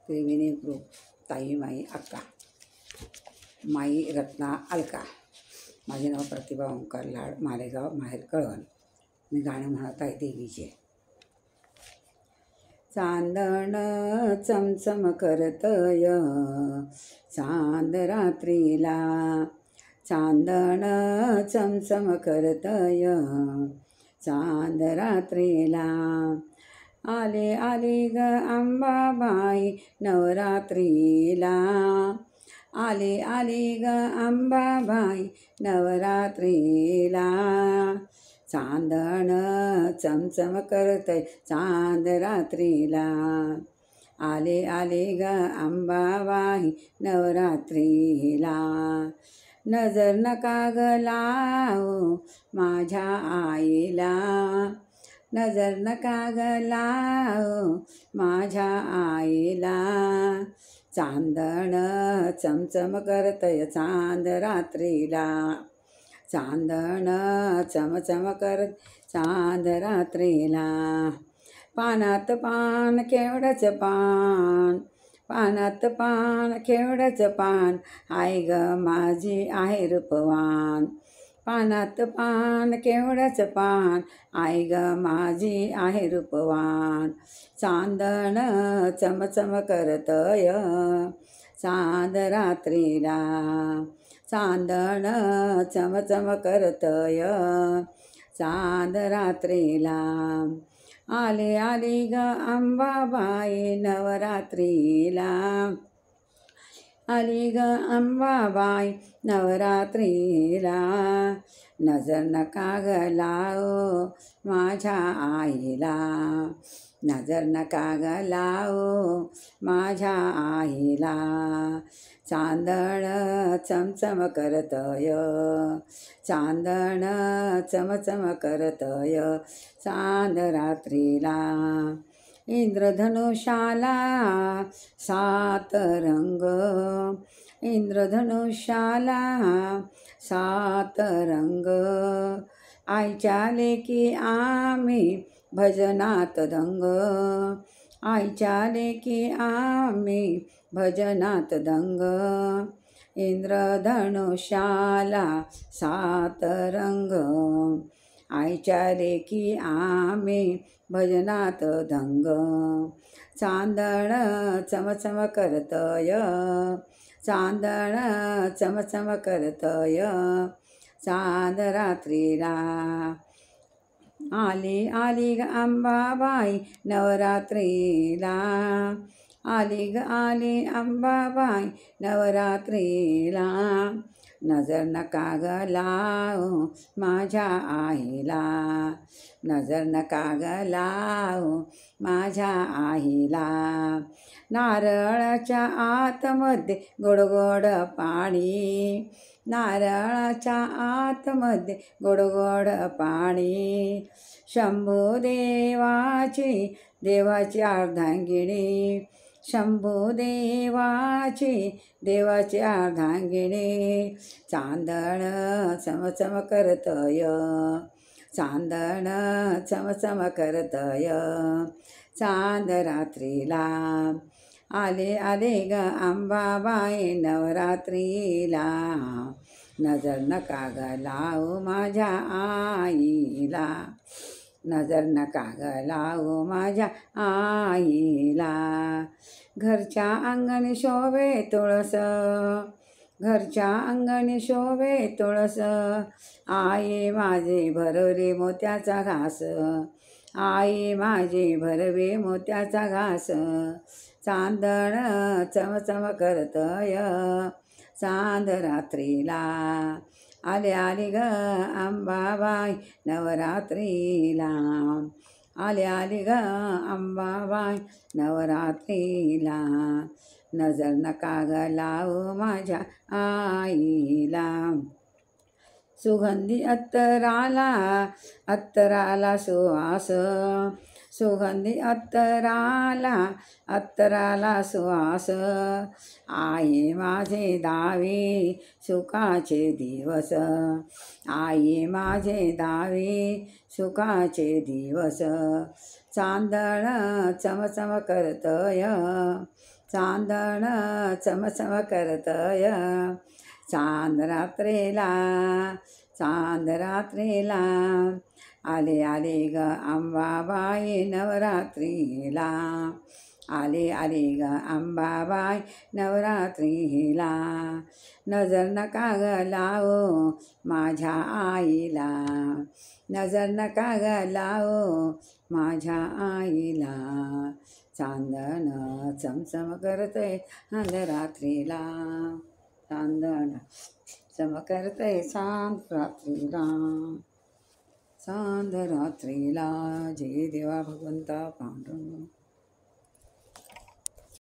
त्रिवेणी group, ताई माई अक्का, माई रत्ना अलका. माझे नाव प्रतिभा ओंकार लाड, मालेगाव, माहेर कळवण. मी गाणं म्हणत आहे देवीचे. चांदण चमचम करतय चांद रात्रीला, चांदण चमचम करतय चांद रात्रीला. आले आले ग अंबाबाई नवरात्रीला, आले आले ग अंबाबाई नवरात्रीला. चांदण चमचम करतय चांद रात्रीला, आले आले ग अंबाबाई नवरात्रीला. नजर नका ग लावू माझ्या आईला, नजर नका ग लावू माझ्या आईला. चांदण चमचम करतय चांद रात्रीला, चांदण चमचम करत चांद रात्रीला. पानात पान केवढंच पान, पानात पान केवढंच पान, आई ग माझी आहे रूपवान. पानात पान केवढंच पान, आई ग माझी आहे रूपवान. चांदण चमचम करतय चांद रात्रीला, चांदण चमचम करतय चांद रात्रीला. आले आले ग अंबाबाई नवरात्रीला, आली ग अंबाबाई नवरात्रीला. नजर नका ग लावू माझ्या आईला, नजर नका ग लावू माझ्या आईला. चांदण चमचम करतय, चांदण चमचम करतय चांद रात्रीला. इंद्रधनुष्याला 7 रंग, इंद्रधनुष्याला 7 रंग. आईच्या लेकी आम्ही भजनात दंग, आईच्या लेकी आम्ही भजनात दंग. इंद्रधनुष्याला 7 रंग, आईच्या लेकी आम्ही भजनात दंग. चांदण चमचम करतय, चांदण चमचम करतय चांद रात्रीला. आली आली ग अंबाबाई नवरात्रीला, आली ग आली अंबाबाई नवरात्रीला. नजर नका ग लावू माझ्या आईला, नजर नका ग लावू माझ्या आईला. नारळाच्या आतमध्ये गोडगोड पाणी, नारळाच्या आतमध्ये गोडगोड पाणी. शंभू देवाची देवाची अर्धांगिनी, शंभू देवाची देवाची अर्धांगिनी. चांदण चमचम करतय, चांदण चमचम करतय चांद रात्रीला. आले आले ग अंबाबाई नवरात्रीला, नजर नका ग लावू माझ्या आईला, नजर नका ग लावू माझ्या आईला. घरच्या अंगणी शोभे तुळस, घरच्या अंगणी शोभे तुळस. आई माझी भरवली मोत्याचा घास, आई माझी भरवे मोत्याचा घास. चांदण चमचम करतय चांद रात्रीला, आले आली ग अंबाबाई नवरात्रीला, आले आली ग अंबाबाई नवरात्रीला. नजर नका ग लावू माझ्या आईला. सुगंधी अत्तराला, अत्तराला सुवास, सुगंधी अत्तराला, अत्तराला सुवास. आई माझे दावी सुखाचे दिवस, आई माझे दावी सुखाचे दिवस. चांदण चमचम करतय चांदण चमचम करतय चांद रात्रीला, चांद रात्रीला. आले आले ग अंबाबाई नवरात्रीला, आले आले ग अंबाबाई नवरात्रीला. नजर नका ग लावो माझ्या आईला, नजर नका ग लावो माझ्या आईला. चांदण चमचम करतय चांद रात्रीला, चांदण चम करतय चांद रात्रीला, चांद रात्रीला. जय देवा भगवंता पांडुरंग.